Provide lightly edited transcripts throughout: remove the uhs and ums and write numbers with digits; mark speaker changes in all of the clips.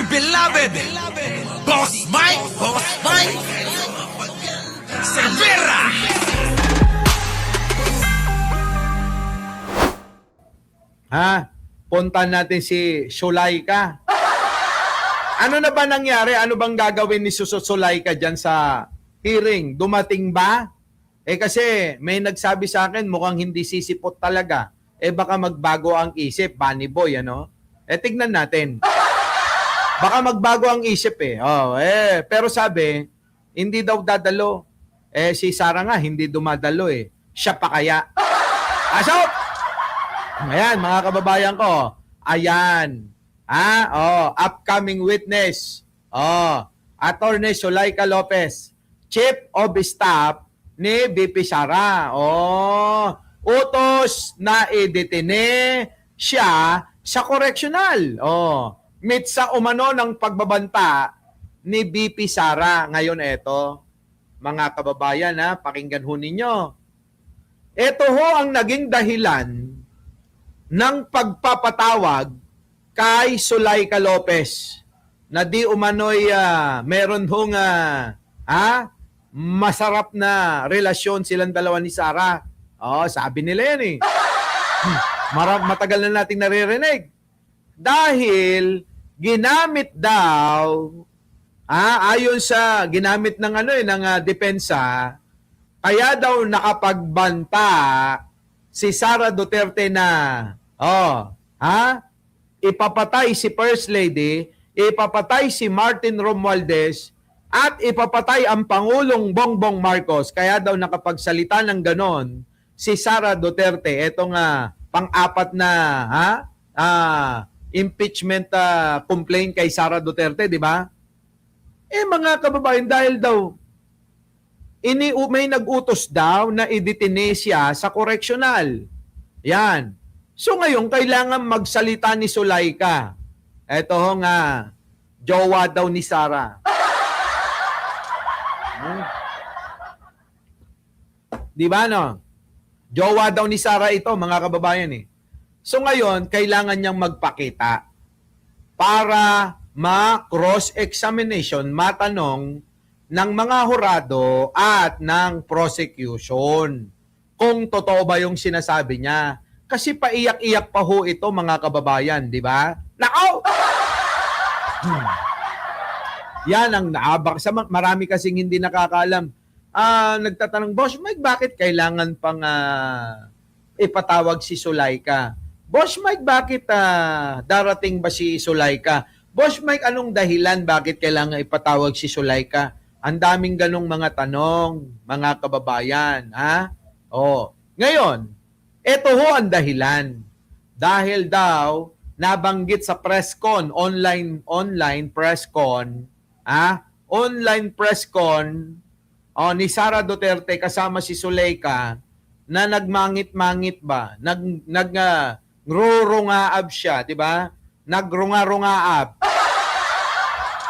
Speaker 1: beloved Boss Mike Cervera.
Speaker 2: Punta natin si Sulaika. Ano na ba nangyari? Ano bang gagawin ni Sulaika dyan sa hearing? Dumating ba? Kasi may nagsabi sa akin mukhang hindi sisipot talaga. Baka magbago ang isip, Bunny Boy, ano? Tignan natin. Baka magbago ang isip pero sabi, hindi daw dadalo. Si Sara nga, hindi dumadalo Siya pa kaya? Asok! Ayan, mga kababayan ko. Ayan. Upcoming witness. Attorney Sulaika Lopez, Chief of Staff ni BP Sara. Utos na idetine siya sa correctional. Meet sa umano ng pagbabanta ni BP Sara. Ngayon mga kababayan, pakinggan ho ninyo. Ito ho ang naging dahilan ng pagpapatawag kay Sulaika Lopez na di umano'y meron hong masarap na relasyon silang dalawa ni Sara. Sabi nila yan matagal na nating naririnig. Dahil ginamit daw, ayon sa ginamit ng ng depensa, kaya daw nakapagbanta si Sara Duterte na ipapatay si First Lady, ipapatay si Martin Romualdez, at ipapatay ang Pangulong Bongbong Marcos. Kaya daw nakapagsalita ng ganon si Sara Duterte. Ito nga, pang-apat na impeachment complaint kay Sara Duterte, di ba? Mga kababayan, dahil daw may nag-utos daw na idetine siya sa correctional. Yan. So ngayon, kailangan magsalita ni Sulaika. Ito nga, jowa daw ni Sara. Di ba no? Jowa daw ni Sara ito, mga kababayan So ngayon, kailangan niyang magpakita para ma-cross-examination, matanong ng mga hurado at ng prosecution kung totoo ba yung sinasabi niya. Kasi paiyak-iyak pa ho ito, mga kababayan, di ba? Nako! Yan ang naabak. Marami kasing hindi nakakaalam. Nagtatanong, Boss Mike, bakit kailangan pang ipatawag si Sulaika? Boss Mike, bakit darating ba si Sulaika? Boss Mike, anong dahilan bakit kailangan ipatawag si Sulaika? Ang daming ganong mga tanong, mga kababayan. Ngayon, ito ho ang dahilan. Dahil daw, nabanggit sa press con, online press con, online press con ni Sara Duterte kasama si Sulaika na nagmangit-mangit ba? Nagrurungaab siya, di ba? Nagrunga-rungaab.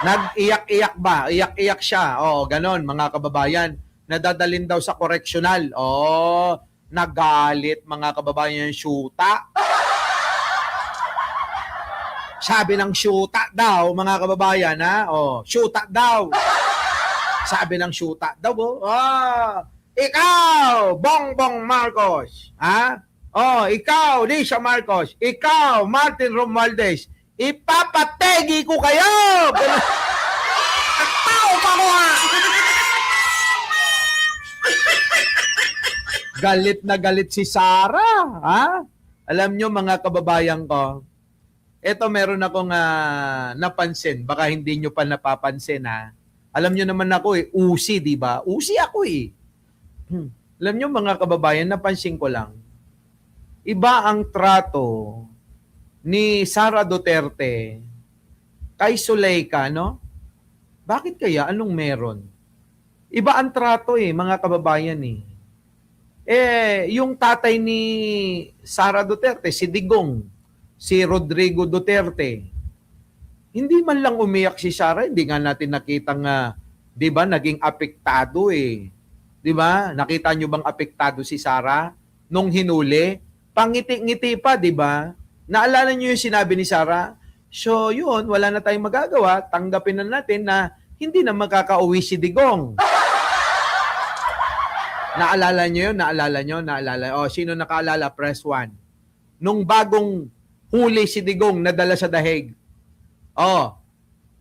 Speaker 2: Nag-iyak-iyak ba? Iyak-iyak siya. Ganon, mga kababayan. Nadadalin daw sa correctional. Nagalit, mga kababayan, syuta. Sabi ng syuta daw, mga kababayan, syuta daw. Sabi ng syuta daw, ikaw, Bongbong Marcos, ikaw, Lisa Marcos, ikaw, Martin Romualdez, ipapategi ko kayo! Tao pa ko Galit na galit si Sara, Alam nyo, mga kababayan ko, eto meron akong napansin, baka hindi nyo pa napapansin, Alam nyo naman ako, usi, di ba? Usi ako, Alam nyo, mga kababayan, napansin ko lang, iba ang trato ni Sara Duterte kay Sulaika, no? Bakit kaya? Anong meron? Iba ang trato mga kababayan yung tatay ni Sara Duterte, si Digong, si Rodrigo Duterte, hindi man lang umiyak si Sara, hindi nga natin nakitang, di ba, naging apektado Di ba? Nakita nyo bang apektado si Sara nung hinuli? Pangiti-ngiti pa, di ba? Naalala nyo yung sinabi ni Sara? So, yun, wala na tayong magagawa. Tanggapin na natin na hindi na makakauwi si Digong. Naalala nyo yun? Naalala. O, sino nakaalala? Press 1. Nung bagong huli si Digong, nadala sa dahig. O,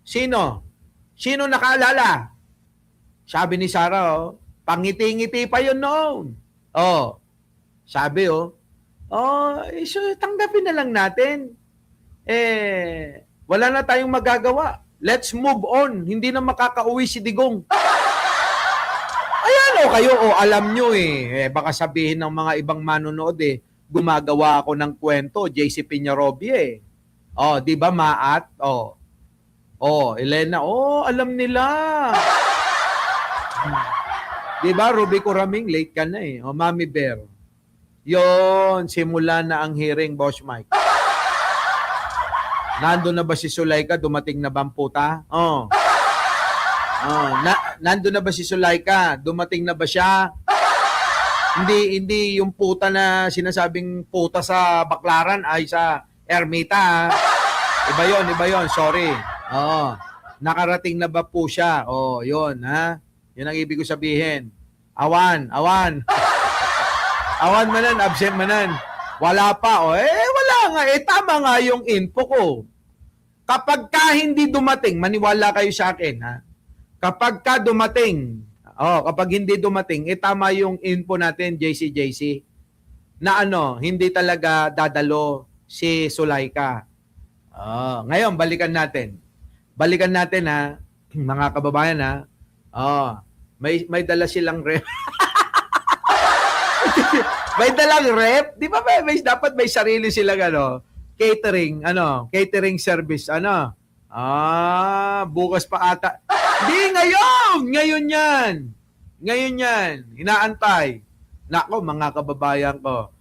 Speaker 2: sino? Sino nakaalala? Sabi ni Sarah, pangiti-ngiti pa yun noon. Sabi, so tanggapin na lang natin. Wala na tayong magagawa. Let's move on. Hindi na makakauwi si Digong. Ayan kayo, alam nyo baka sabihin ng mga ibang manonood gumagawa ako ng kwento, JC Piñarobie di ba Maat? Elena, alam nila. Di ba, Ruby Kuraming, late ka na Mami Bear. Yon, simula na ang hearing, Boss Mike. Nandun na ba si Sulaika? Dumating na ba ang puta? Nandun na ba si Sulaika? Dumating na ba siya? Hindi yung puta na sinasabing puta sa Baklaran ay sa Ermita. Iba yon, sorry. Nakarating na ba po siya? Yun, ha? Yun ang ibig ko sabihin. Awan. Awan manan, absent manan. Wala pa. Wala nga. Tama nga yung info ko. Kapag ka hindi dumating, maniwala kayo sa akin, ha? Kapag ka dumating, kapag hindi dumating, tama yung info natin, JC, na hindi talaga dadalo si Sulaika. Ngayon, balikan natin. Balikan natin, ha, mga kababayan, ha. May dala silang rep. May dalang rep? Di ba dapat may sarili silang catering, catering service, bukas pa ata. Di, ngayon yan. Inaantay. Nako, mga kababayan ko.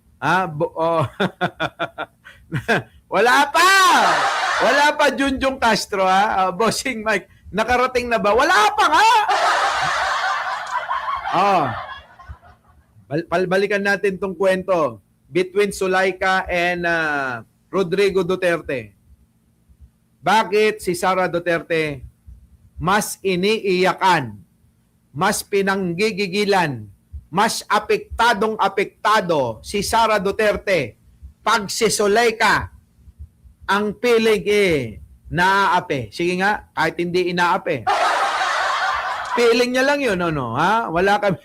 Speaker 2: Wala pa, Junjung Castro, ha? Bossing Mike, nakarating na ba? Wala pa nga! Balikan natin tong kwento between Sulaika and Rodrigo Duterte. Bakit si Sara Duterte mas iniiyakan, mas pinanggigigilan, mas apektado si Sara Duterte pag si Sulaika ang piling naaape. Sige nga, kahit hindi inaape. Feeling niya lang yun, ha? Wala kami.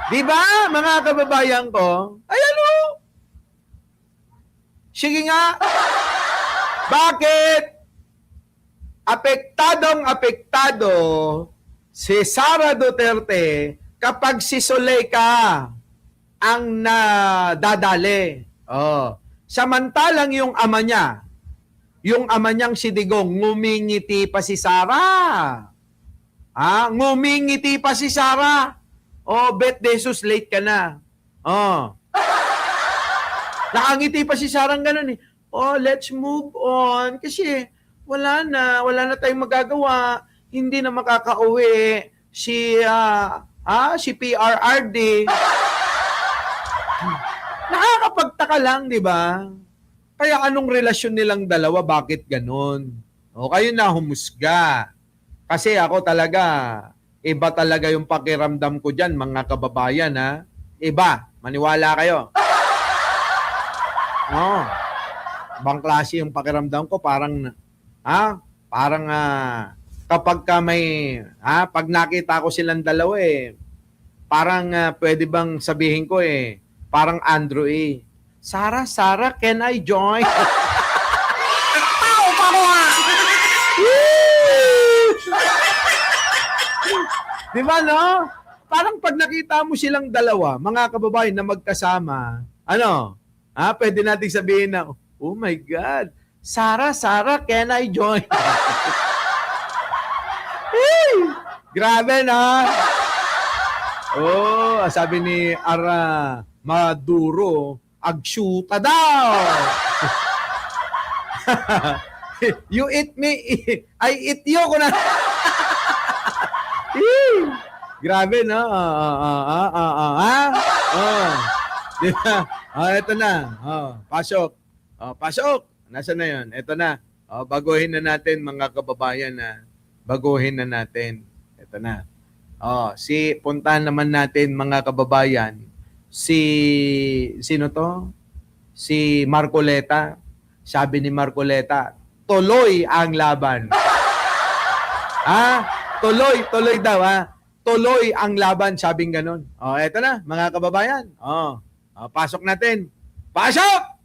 Speaker 2: Di ba, mga kababayan ko? Ayan Sige nga. Bakit? Apektado si Sara Duterte kapag si Sulaika ang nadadali. Samantalang yung ama niyang si Digong, ngumingiti pa si Sara. Ngumingiti pa si Sara. Bet Jesus, late ka na. Nakangiti pa si Sara ng ganun let's move on. Kasi wala na tayong magagawa. Hindi na makakauwi si PRRD. Nakakapagtaka lang, di ba? Kaya anong relasyon nilang dalawa? Bakit ganun? Kayo na humusga. Kasi ako talaga, iba talaga yung pakiramdam ko dyan, mga kababayan, ha? Iba. Maniwala kayo. Ibang klase yung pakiramdam ko, parang kapag ka pag nakita ko silang dalawa parang pwede bang sabihin ko parang Andrew Sara, can I join?
Speaker 1: Tao pa ko
Speaker 2: Di ba, no? Parang pag nakita mo silang dalawa, mga kababayan na magkasama, pwede nating sabihin na, oh my God, Sara, can I join? Grabe, na. Sabi ni Ara Maduro, agsyuta daw. You eat me, I eat you. Grabe, no? Diba? Ito na. Pasok. Nasaan na yun? Ito na. Baguhin na natin mga kababayan na. Baguhin na natin. Ito na. Puntahan naman natin mga kababayan. Sino to? Si Marcoleta. Sabi ni Marcoleta, tuloy ang laban. Tuloy daw Tuloy ang laban, sabing ganun. Eto na, mga kababayan. Pasok natin. Pasok!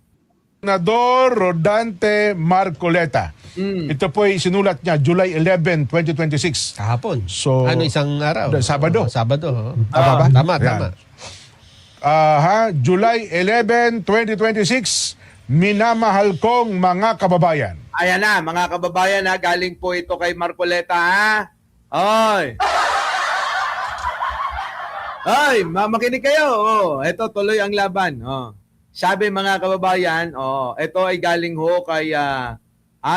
Speaker 3: Senador Rodante Marcoleta. Ito po ay sinulat niya July 11, 2026.
Speaker 4: Kahapon.
Speaker 3: So,
Speaker 4: isang araw?
Speaker 3: Sabado.
Speaker 4: Sabado.
Speaker 3: Tama ba?
Speaker 4: Tama,
Speaker 3: Yan.
Speaker 4: tama.
Speaker 3: July 11, 2026, minamahal kong mga kababayan.
Speaker 2: Ayan na, mga kababayan galing po ito kay Marcoleta Oy! Makinig kayo. Ito tuloy ang laban. Sabi mga kababayan, ito ay galing ho kay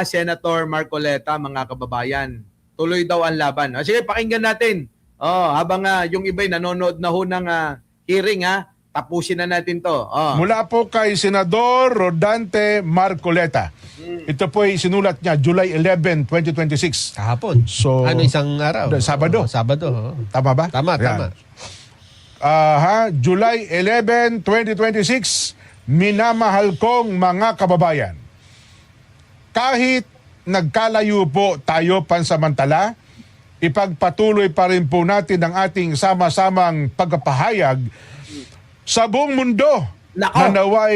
Speaker 2: Senator Marcoleta, mga kababayan. Tuloy daw ang laban. Sige, pakinggan natin. Habang yung iba'y nanonood na ho ng hearing tapusin na natin to.
Speaker 3: Mula po kay Senador Rodante Marcoleta. Ito po ay sinulat niya July 11, 2026.
Speaker 4: Kahapon.
Speaker 3: So,
Speaker 4: isang araw?
Speaker 3: Sabado.
Speaker 4: Sabado.
Speaker 3: Tama ba?
Speaker 4: Tama,
Speaker 3: Yan.
Speaker 4: tama.
Speaker 3: July 11, 2026, minamahal kong mga kababayan. Kahit nagkalayo po tayo pansamantala, ipagpatuloy pa rin po natin ang ating sama-samang pagpapahayag sa buong mundo na nawa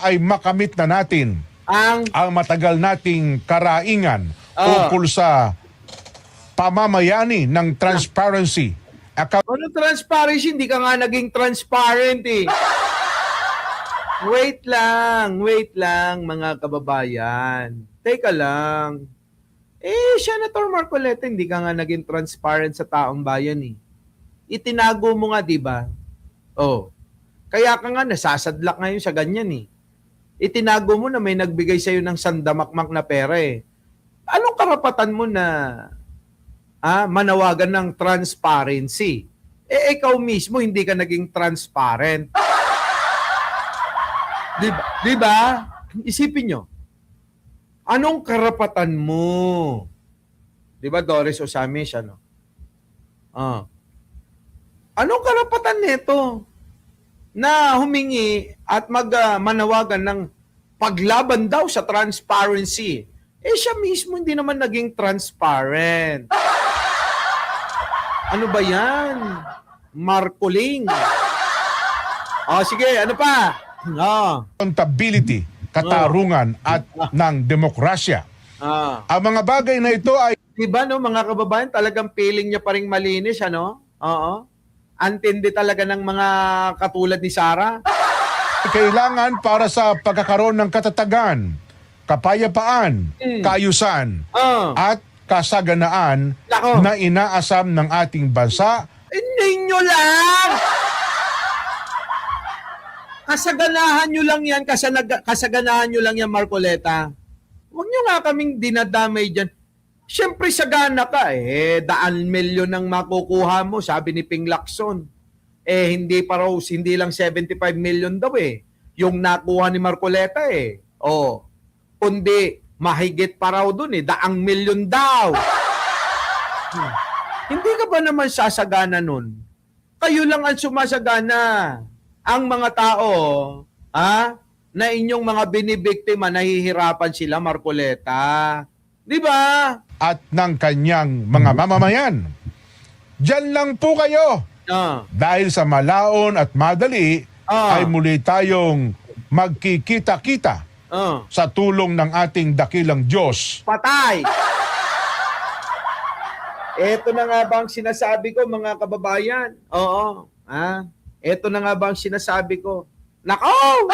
Speaker 3: ay makamit na natin ang matagal nating karaingan tungkol sa pamamayani ng transparency.
Speaker 2: Ano transparency? Hindi ka nga naging transparent Wait lang mga kababayan. Teka lang. Senator Marcoleta, hindi ka nga naging transparent sa taong bayan Itinago mo nga, di ba? Kaya ka nga nasasadlak ngayon sa ganyan Itinago mo na may nagbigay sa'yo ng sandamakmak na pera Anong karapatan mo na manawagan ng transparency? Ikaw mismo hindi ka naging transparent. Di ba? Isipin nyo. Anong karapatan mo? Di ba, Doris Osamis, Anong karapatan nito na humingi at manawagan ng paglaban daw sa transparency? Siya mismo hindi naman naging transparent. Ano ba yan? Marcoling. Sige, ano pa?
Speaker 3: Accountability, katarungan at ng demokrasya. Ang mga bagay na ito ay
Speaker 2: Diba mga kababayan, talagang feeling niya pa rin malinis, Oo. Antindi talaga ng mga katulad ni Sarah.
Speaker 3: kailangan para sa pagkakaroon ng katatagan, kapayapaan, kaayusan, at kasaganaan
Speaker 2: Nako.
Speaker 3: na inaasam ng ating bansa.
Speaker 2: Ninyo lang! Kasaganahan nyo lang yan, kasaganahan nyo lang yan, Marcoleta. Huwag nyo nga kaming dinadamay dyan. Siyempre sagana ka daan milyon ang makukuha mo, sabi ni Ping Lacson. Hindi lang 75 million daw yung nakuha ni Marcoleta kundi mahigit pa raw dun daang milyon daw. Hindi ka ba naman sasagana nun? Kayo lang ang sumasagana. Ang mga tao, na inyong mga binibiktima, nahihirapan sila, Marcoleta. Di ba?
Speaker 3: At ng kanyang mga mamamayan. Diyan lang po kayo. Dahil sa malaon at madali, ay muli tayong magkikita-kita sa tulong ng ating dakilang Diyos.
Speaker 2: Patay! Ito na nga ba ang sinasabi ko, mga kababayan? Oo. Ito na nga ba ang sinasabi ko? Nako!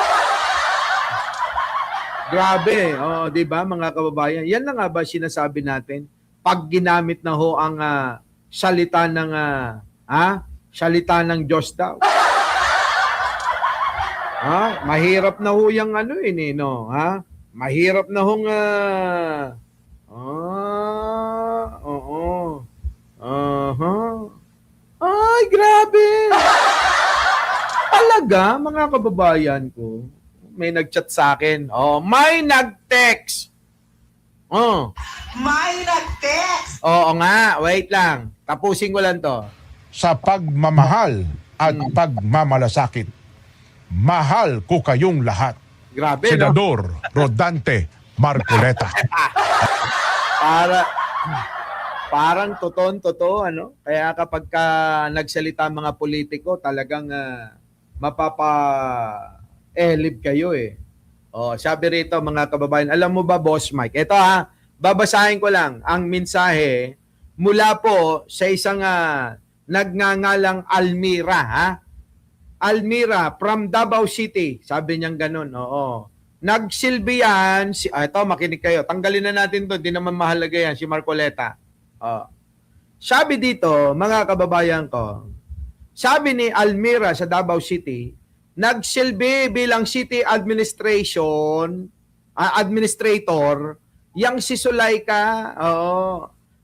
Speaker 2: Grabe, di ba mga kababayan? Yan na nga ba sinasabi natin? Pag ginamit na ho ang salita ng salita ng Diyos daw. Mahirap na ho yung Mahirap na hong oo. Ay, grabe. Talaga, mga kababayan ko. May nag-chat sa akin. Oh, may nag-text. Oh.
Speaker 4: May nag-text.
Speaker 2: Oo nga, wait lang. Tapusin ko lang to.
Speaker 3: Sa pagmamahal at pagmamalasakit, mahal ko kayong lahat.
Speaker 2: Grabe, no?
Speaker 3: Senador Rodante Marcoleta.
Speaker 2: Parang totoo, ano? Kaya kapag ka nagsalita ang mga politiko, talagang mapapa-elib kayo eh. Oh, sabi rito mga kababayan, alam mo ba Boss Mike? Ito babasahin ko lang ang mensahe mula po sa isang nagngangalang Almira, Almira from Davao City. Sabi niyang ganun, oo. Nagsilbi yan, ito makinig kayo, tanggalin na natin to, di naman mahalaga yan, si Marcoleta. Sabi dito, mga kababayan ko, sabi ni Almira sa Davao City, nagsilbi bilang city administrator, yang si Zulaika,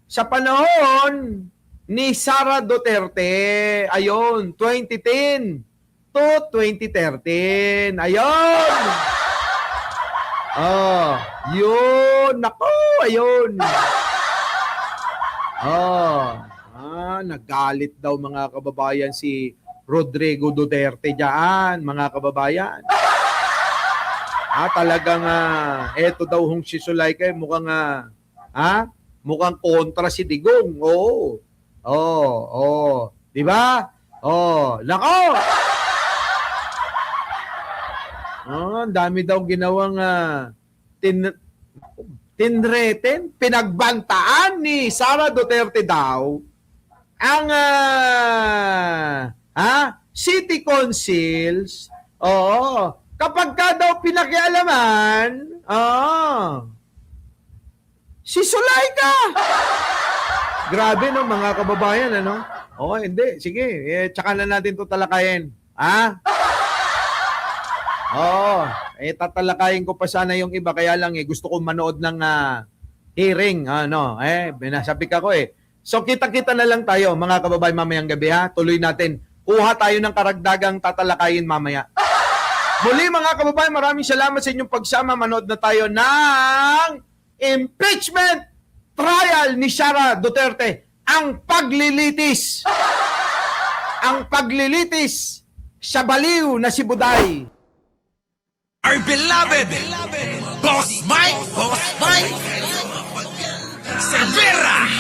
Speaker 2: sa panahon ni Sara Duterte, ayun, 2010 to 2013, ayun. Yun, nako, ayun. Nagalit daw mga kababayan si Rodrigo Duterte diyan, mga kababayan. Talagang eto daw hong si Zulaika mukhang mukhang kontra si Digong. Di ba? Nako. Ang dami daw ginawang tinreten, pinagbantaan ni Sara Duterte daw ang city councils. Kapag ka daw pinakialaman, si Zulaika. Grabe no mga kababayan, ano? Hindi. Sige, tsaka na natin ito talakayin. Tatalakayin ko pa sana yung iba, kaya lang gusto ko manood ng hearing. Binasabik ako So kita-kita na lang tayo mga kababayan mamayang gabi Tuloy natin. Kuha tayo ng karagdagang tatalakayin mamaya. Muli mga kababayan, maraming salamat sa inyong pagsama. Manood na tayo ng impeachment trial ni Sara Duterte. Ang paglilitis. Ang paglilitis sa baliw na si Buday.
Speaker 1: Our beloved Boss Mike Severa.